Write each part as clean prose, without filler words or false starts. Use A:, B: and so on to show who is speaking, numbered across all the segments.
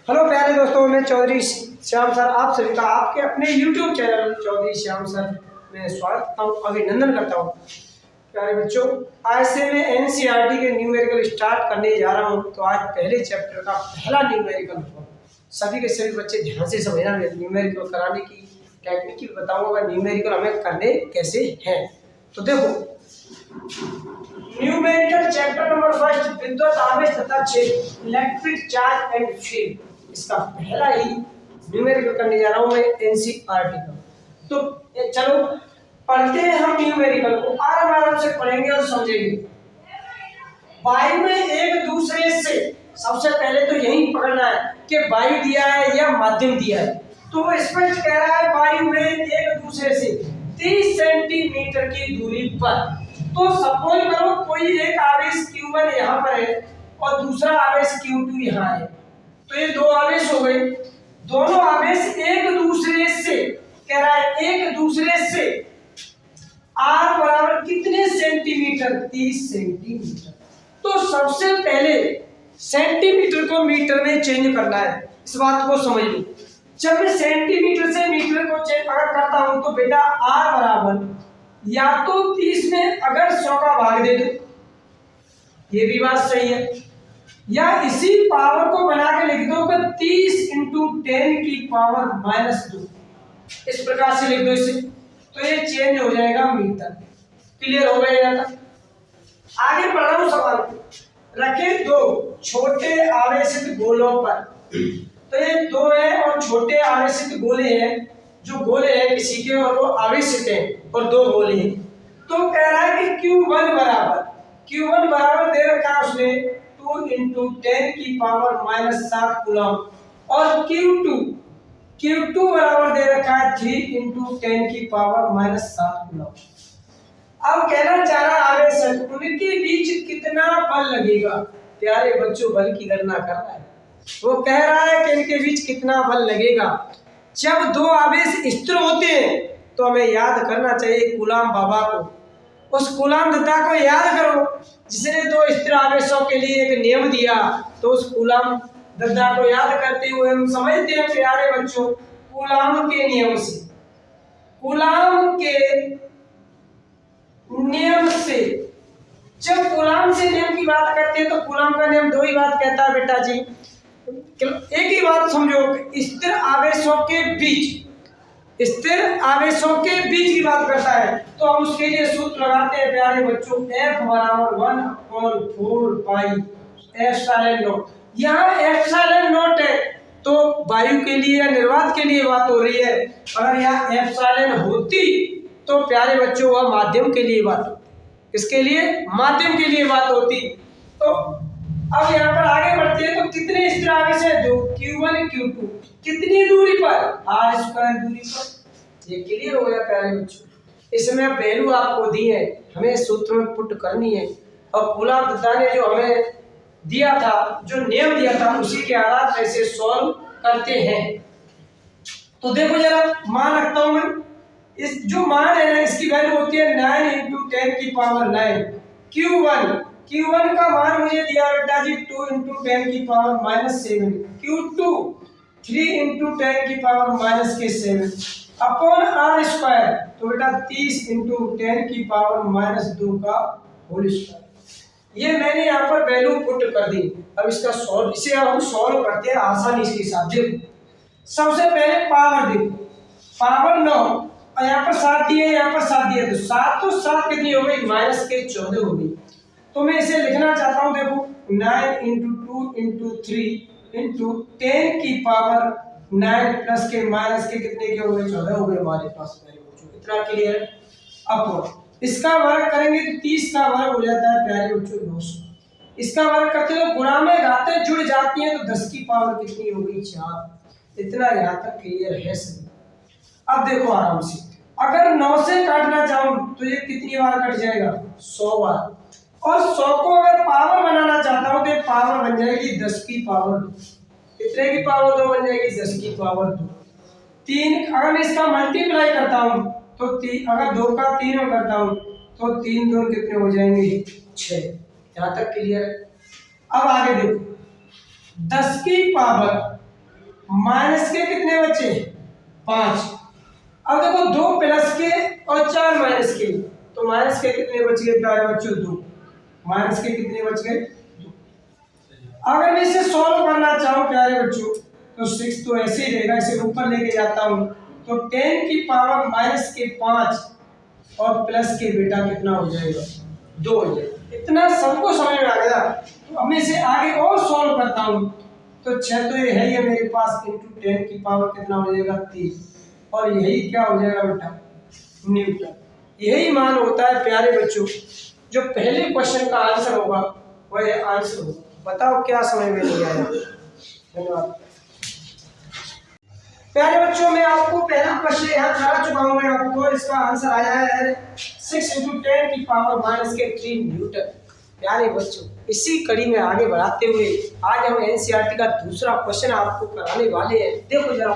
A: Hello प्यारे दोस्तों, मैं चौधरी श्याम सर आप सभी का आपके अपने YouTube channel Chaudhary Shyam sir में स्वागत करता हूँ, अभिनंदन करता हूँ। प्यारे बच्चों, आज से मैं NCERT के न्यूमेरिकल स्टार्ट करने जा रहा हूँ। तो आज पहले चैप्टर का पहला न्यूमेरिकल सभी के सभी बच्चे ध्यान से समझना। न्यूमेरिकल कराने की टेक्निक बताऊँगा, न्यूमेरिकल हमें करने कैसे हैं। तो देखो, न्यूमेरिकल चैप्टर नंबर फर्स्ट, विद्युत आवेश तथा क्षेत्र, इलेक्ट्रिक चार्ज एंड फील्ड, इसका पहला ही न्यूमेरिकल करने जा रहा हूं मैं NCERT का। तो चलो पढ़ते हैं हम न्यूमेरिकल को, आराम से पढ़ेंगे और समझेंगे। वायु में एक दूसरे से, सबसे पहले तो यही पकड़ना है कि वायु दिया है या माध्यम दिया है। तो वो स्पष्ट कह रहा है वायु में एक दूसरे से 30 सेंटीमीटर की दूरी पर। तो सपोज करो कोई एक आवेश Q1 यहाँ पर है और दूसरा आवेश Q2 यहाँ है। तो ये दो आवेश हो गए। दोनों आवेश एक दूसरे से, कह रहा है एक दूसरे से R बराबर कितने सेंटीमीटर, 30 सेंटीमीटर। तो सबसे पहले सेंटीमीटर को मीटर में चेंज करना है, इस बात को समझ लो। जब मैं सेंटीमीटर से मीटर को चेंज अगर करता हूं तो बेटा R बराबर या तो 30 में अगर 100 का भाग दे दो, ये भी बात सही है, या इसी पावर को बना के लिख दो कि 30 इंटू 10 की पावर -2, इस प्रकार से लिख दो इसे। तो ये चेंज हो जाएगा मीटर। क्लियर हो गया था। आगे बढ़ रहा हूं सवाल। रखे दो छोटे आवेशित गोलों पर। तो ये दो है और छोटे आवेशित गोले हैं, जो गोले हैं किसी के और वो आवेशित हैं और दो गोले हैं। तो कह रहा है कि Q1 बराबर दे रखा है उसने 2 इंटू 10 की पावर -7 कूलम, और Q2 बराबर दे रखा है 3 इंटू 10 की पावर -7 कूलम। अब कहना चाह रहा आवेश उनके बीच कितना बल लगेगा। प्यारे बच्चों, बल की गणना कर रहा है। वो कह रहा है कि इनके बीच कितना बल लगेगा। जब दो आवेश स्थिर होते हैं तो हमें याद करना चाहिए कूलम बाबा को। उस कूलम दत्ता को याद करो जिसने दो स्थिर आवेशों के लिए एक नियम दिया। तो उस कूलम दत्ता को याद करते हुए हम समझते हैं प्यारे बच्चों, कूलम के नियम से, कूलम के नियम से। जब कूलम से नियम की बात करते हैं तो कूलम का नियम दो ही बात कहता है बेटा जी। एक ही बात समझो, स्थिर आवेशों के बीच की बात करता है। तो हम उसके लिए सूत्र लगाते हैं प्यारे बच्चों, F बराबर 1/4 पाई एप्सिलॉन नॉट। यहाँ एप्सिलॉन नॉट है तो वायु के लिए या निर्वात के लिए बात हो रही है। अगर यहाँ एप्सिलॉन होती तो प्यारे बच्चों वह माध्यम के लिए बात होती। इसके लिए माध्यम के लिए बात होती। तो अब यहाँ पर आगे बढ़ते हैं। तो कितने स्थिर आवेश है? दो, Q1 Q2। कितनी दूरी पर? R² दूरी पर। ये क्लियर हो गया प्यारे बच्चों। इसमें वैल्यू आपको दी है, हमें सूत्र में पुट करनी है। और कूलम दत्ता ने जो हमें दिया था, जो नियम दिया था, उसी के आधार पर इसे सॉल्व करते हैं। तो देखो जरा, मान रखता हूं मैं। इस जो मान है ना, इसकी वैल्यू होती है 9 इंटू 10 की पावर 9। Q1 का मान मुझे दिया बेटा जी 2 इंटू 10 की पावर -7। Q2 3 इंटू 10 की पावर -7 अपॉन R²। तो बेटा 30 इंटू 10 की पावर -2 का होल स्क्वायर। ये मैंने यहाँ पर वैल्यू पुट कर दी। अब इसका सॉल्व, इसे हम सॉल्व करते हैं आसानी के साथ। देखो, सबसे पहले पावर देखो, पावर 9 और यहाँ पर 7 दिए, यहाँ पर 7 दिए। तो 7 कितनी हो गई? -14 हो गई। तो मैं इसे लिखना चाहता हूं। देखो 9 इंटू 2 इंटू 3 इंटू 10 की पावर 9 प्लस के माइनस के कितने के हो गए? 14 हो गए हमारे पास। इतना क्लियर है। अब इसका वर्ग करेंगे तो 30 का वर्ग हो जाता है प्यारे बच्चों 900। इसका वर्ग करते हो गुणा में घातें जुड़ जाती हैं तो 10 की पावर कितनी हो गई? 4। इतना यहाँ तक क्लियर है सभी। अब देखो आराम से, अगर 9 से काटना चाहूं तो ये कितनी बार कट जाएगा? 100 बार। और 100 को अगर पावर बनाना चाहता हूं तो ये पावर बन जाएगी 10 की पावर 2। कितने की पावर 2 बन जाएगी? 10 की पावर 2। 3 अगर मैं इसका मल्टीप्लाई करता हूं तो अगर 2 का 3 में करता हूं तो 3 2 कितने हो जाएंगे? 6। यहाँ तक क्लियर है। अब आगे देखो, 10 की पावर माइनस के कितने बचे 5। अब देखो 2 प्लस के और 4 माइनस के, तो माइनस के कितने बच गए प्यारे बच्चों 2। माइनस के कितने बच गए 2। अगर मैं इसे सॉल्व करना चाहूँ प्यारे बच्चों तो 6 तो ऐसे ही रहेगा, इसे ऊपर लेके जाता हूँ तो 10 की पावर माइनस के 5 और प्लस के बेटा कितना हो जाएगा 2 हो जाएगा। इतना सबको समझ में आ गया। तो अब मैं इसे आगे और सॉल्व करता हूँ तो 6 तो ये है ही मेरे पास इंटू 10 की पावर कितना हो जाएगा 30 और यही क्या हो जाएगा बेटा न्यूटन। यही मान होता है प्यारे बच्चों, जो पहले क्वेश्चन का आंसर होगा वह आंसर होगा। बताओ क्या समझ में नहीं आया। धन्यवाद प्यारे बच्चों, मैं आपको पहला क्वेश्चन यहाँ करा चुका हूँ मैं आपको, इसका आंसर आया है 6 इंटू 10 की पावर माइनस के 3 न्यूटन। प्यारे बच्चों, इसी कड़ी में आगे बढ़ाते हुए आज हम एनसीईआरटी का दूसरा क्वेश्चन आपको कराने वाले हैं। देखो जरा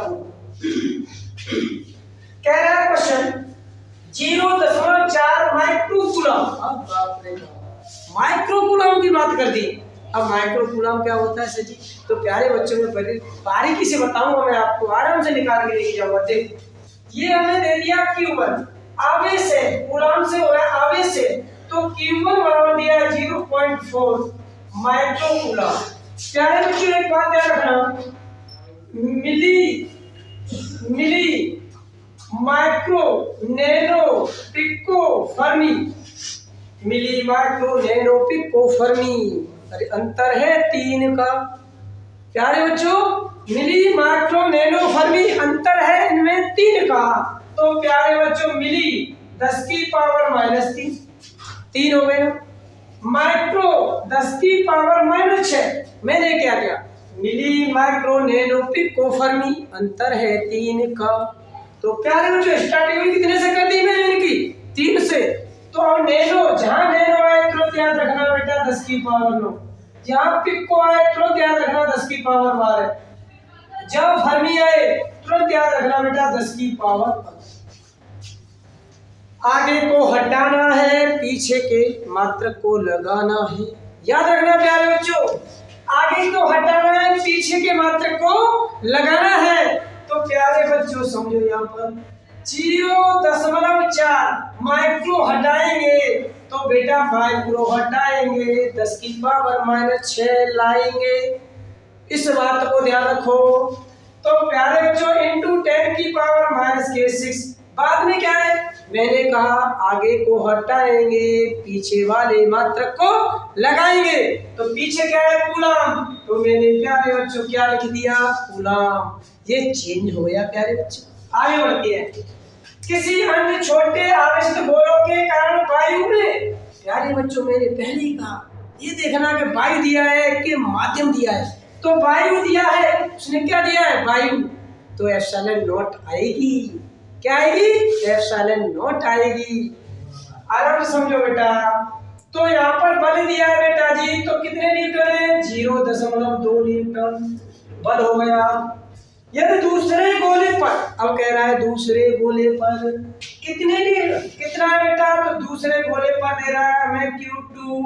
A: कह रहा है क्वेश्चन 0.4 माइक्रोकूलम। अब बाप रे बाप, माइक्रोकूलम की बात कर दी। अब माइक्रोकूलम क्या होता है सर जी? तो प्यारे बच्चों में बड़ी बारीकी से बताऊंगा मैं आपको, आराम से निकाल के लेके जाऊंगा। देखो ये हमें दे दिया Q1 आवेश है, कूलम से हो रहा है आवेश है, तो Q1 बराबर दिया है 0.4 माइक्रोकूलम। प्यारे बच्चों एक बात याद रखना, milli micro nano pico fermi, milli micro nano pico fermi, अरे अंतर है 3 का। प्यारे बच्चों मिली माइक्रो नैनो फर्मी अंतर है इनमें 3 का। तो प्यारे बच्चों मिली 10 की पावर माइनस 3 हो गए, माइक्रो 10 की पावर माइनस 6। मैंने क्या किया, milli micro nano pico fermi अंतर है 3 का। तो प्यारे बच्चों स्टार्टिंग कितने से कर दी मैंने इनकी 3 से। तो नैनो, जहां नैनो आए तुरंत याद रखना बेटा 10 की पावर 9, जहां पिको आए तुरंत याद रखना 10 की पावर 12, जब फर्मी आए तुरंत याद रखना बेटा 10 की पावर। आगे को हटाना है, पीछे के मात्रक को लगाना है। याद रखना प्यारे बच्चों, आगे को हटाना है, पीछे के मात्रक को लगाना है। तो प्यारे बच्चों समझो यहाँ पर 0.4 माइक्रो हटाएंगे तो बेटा माइक्रो हटाएंगे 10 की पावर माइनस 6 लाएंगे। इस बात को ध्यान रखो। तो प्यारे बच्चों इंटू 10 की पावर माइनस के 6। बाद में क्या है, मैंने कहा आगे को हटाएंगे, पीछे वाले मात्रक को लगाएंगे। तो पीछे क्या है कूलम, तो मैंने प्यारे बच्चों क्या लिख दिया कूलम। ये चेंज हो गया प्यारे बच्चों। आगे बढ़ते हैं, किसी अन्य छोटे आवेशित गोलों के कारण वायु में, प्यारे बच्चों मैंने पहले ही कहा ये देखना कि वायु दिया है कि माध्यम दिया है। तो वायु दिया है, उसने क्या दिया है वायु, तो एप्सिलॉन नॉट आएगी। क्या आएगी, एप्सिलॉन नॉट आएगी। आराम से समझो बेटा। तो यहाँ पर बल दिया है बेटा जी, तो कितने न्यूटन है 0.2 न्यूटन बल हो गया। यदि दूसरे गोले पर, अब कह रहा है दूसरे गोले पर कितने कितना है बेटा, तो दूसरे गोले पर दे रहा है हमें Q2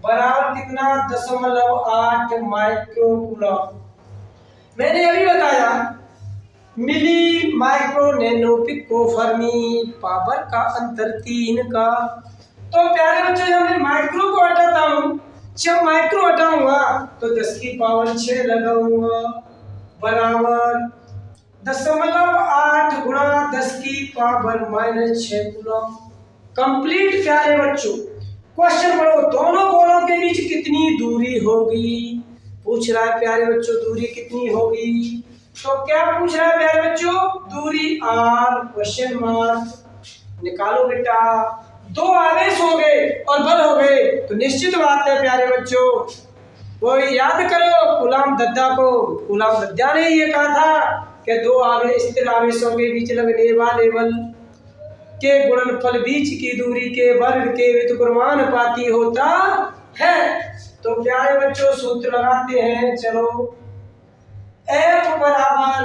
A: बराबर कितना 0.8 माइक्रोकूलम। मैंने अभी बताया milli micro nano pico fermi, power का अंतर 3 का। तो प्यारे बच्चों जब मैं माइक्रो को हटाता हूँ, जब माइक्रो हटाऊंगा तो 10 की पावर 6 लगाऊंगा बराबर 0.8 गुणा 10 की पावर माइनस 6 कूलम। कंप्लीट प्यारे बच्चों। क्वेश्चन पढ़ो, दोनों गोलों के बीच कितनी दूरी होगी, पूछ रहा है प्यारे बच्चों दूरी कितनी होगी। तो क्या पूछ रहा है प्यारे बच्चों, दूरी r क्वेश्चन मार्क। निकालो बेटा, 2 आवेश हो गए और बल हो गए, तो निश्चित बात है प्यारे बच्चों वो याद करो कूलम दद्दा को। कूलम दद्दा ने ये कहा था कि 2 आवेश स्थिर आवेशों के बीच लगने वाले बल के गुणनफल बीच की दूरी के वर्ग के व्युत्क्रमानुपाती होता है। तो प्यारे बच्चों सूत्र लगाते हैं, चलो F बराबर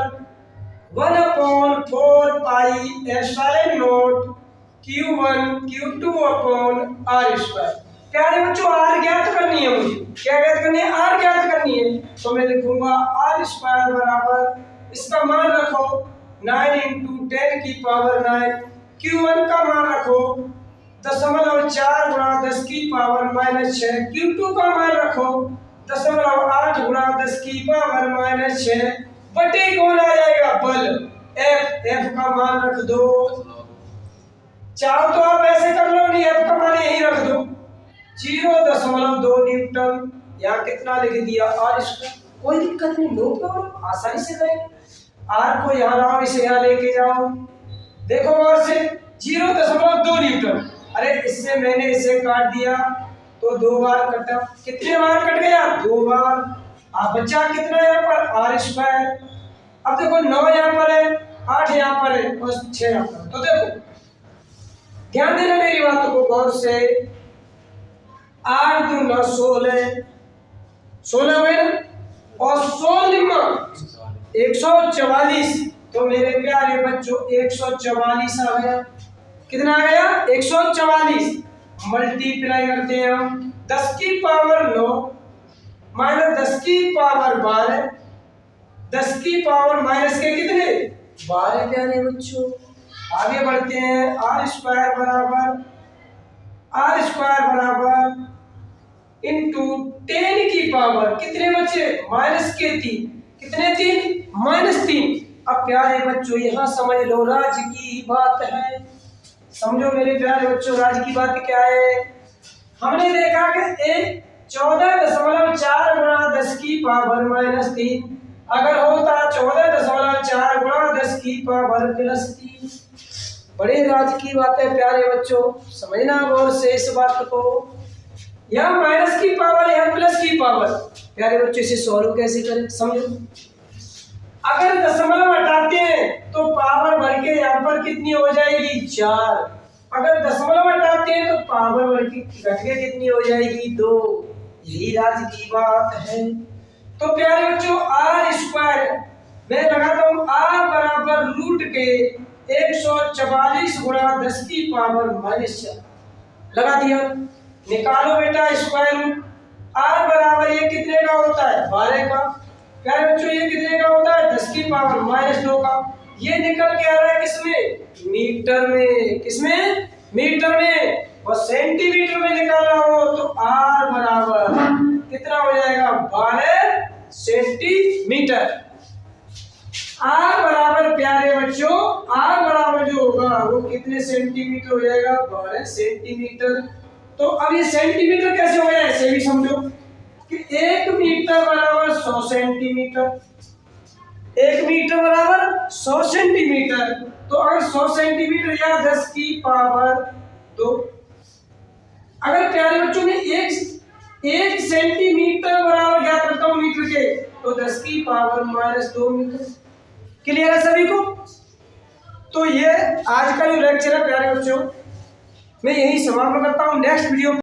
A: 1/4 pi epsilon not Q1 Q2 upon R square. प्यारे बच्चों R ज्ञात करनी है मुझे, क्या ज्ञात करनी है, R ज्ञात करनी है। तो मैं लिखूंगा R स्क्वायर बराबर इसका मान रखो 9 × 10 की पावर 9। Q1 का मान रखो 0.4 × 10 की पावर -6। Q2 का मान रखो 0.8 × 10 की पावर -6 बटे कौन आ जाएगा बल F का मान रख दो। चाहो तो आप ऐसे कर लो, नहीं F का मान यही रख दो 0.2 न्यूटन। यहाँ कितना लिख दिया R²। कोई दिक्कत नहीं, नो प्रॉब्लम, आसानी से करेंगे। R को यहाँ लाओ, इसे यहाँ लेके जाओ, देखो और से 0.2 न्यूटन। अरे इससे मैंने इसे काट दिया तो 2 बार कटा। कितने बार कट गया? 2 बार। अब बचा कितना यहाँ पर R²। अब देखो 9 यहाँ पर है, 8 यहाँ पर है और 6 यहाँ पर। तो देखो ध्यान देना मेरी बातों को गौर से। 8 × 9 16, 16 हुए ना, और 16 144। तो मेरे प्यारे बच्चों 144 आ गया। कितना आ गया? 144। मल्टीप्लाई करते हैं हम 10 की पावर 9 माइनस 10 की पावर 12, 10 की पावर माइनस के कितने? 12 प्यारे बच्चों। आगे बढ़ते हैं। R² बराबर इंटू 10 की पावर कितने बच्चे? -3। कितने? 3 -3। अब प्यारे बच्चों यहाँ समझ लो राज की बात है। समझो मेरे प्यारे बच्चों, राज की बात क्या है। हमने देखा कि 14.4 × 10 की पावर -3 अगर होता 14.4 × 10 की पावर +3। बड़े राज की बात है प्यारे बच्चों, समझना गौर से इस बात को। यहाँ माइनस की पावर, यहाँ प्लस की पावर। प्यारे बच्चों इसे सॉल्व कैसे करें समझो। अगर दशमलव हटाते हैं तो पावर बढ़ के यहाँ पर कितनी हो जाएगी? 4। अगर दशमलव हटाते हैं तो पावर बढ़ के घट के कितनी हो जाएगी? 2। यही राज की बात है। तो प्यारे बच्चों R² मैं लगाता हूँ R बराबर रूट के 144 × 10 की पावर -4 लगा दिया। निकालो बेटा स्क्वायर रूट। R बराबर ये कितने का होता है? 12 का। प्यारे बच्चों ये कितने का होता है? 10 की पावर -2 का। ये निकल के आ रहा है किसमें? मीटर में। किसमें? मीटर में। और सेंटीमीटर में निकाला हो तो R बराबर कितना हो जाएगा? 12 सेंटीमीटर। R बराबर प्यारे बच्चों R बराबर जो होगा वो कितने सेंटीमीटर हो जाएगा? 12 सेंटीमीटर। तो अब ये सेंटीमीटर कैसे हो गया ऐसे भी समझो कि 1 मीटर बराबर 100 सेंटीमीटर। 1 मीटर बराबर 100 सेंटीमीटर। तो अगर 100 सेंटीमीटर या 10 की पावर 2, अगर प्यारे बच्चों ने 1 सेंटीमीटर बराबर ज्ञात करता हूं मीटर के, तो 10 की पावर -2 मीटर। क्लियर है सभी को? तो ये आज का जो लेक्चर है प्यारे बच्चों मैं यही समाप्त करता हूं। Next video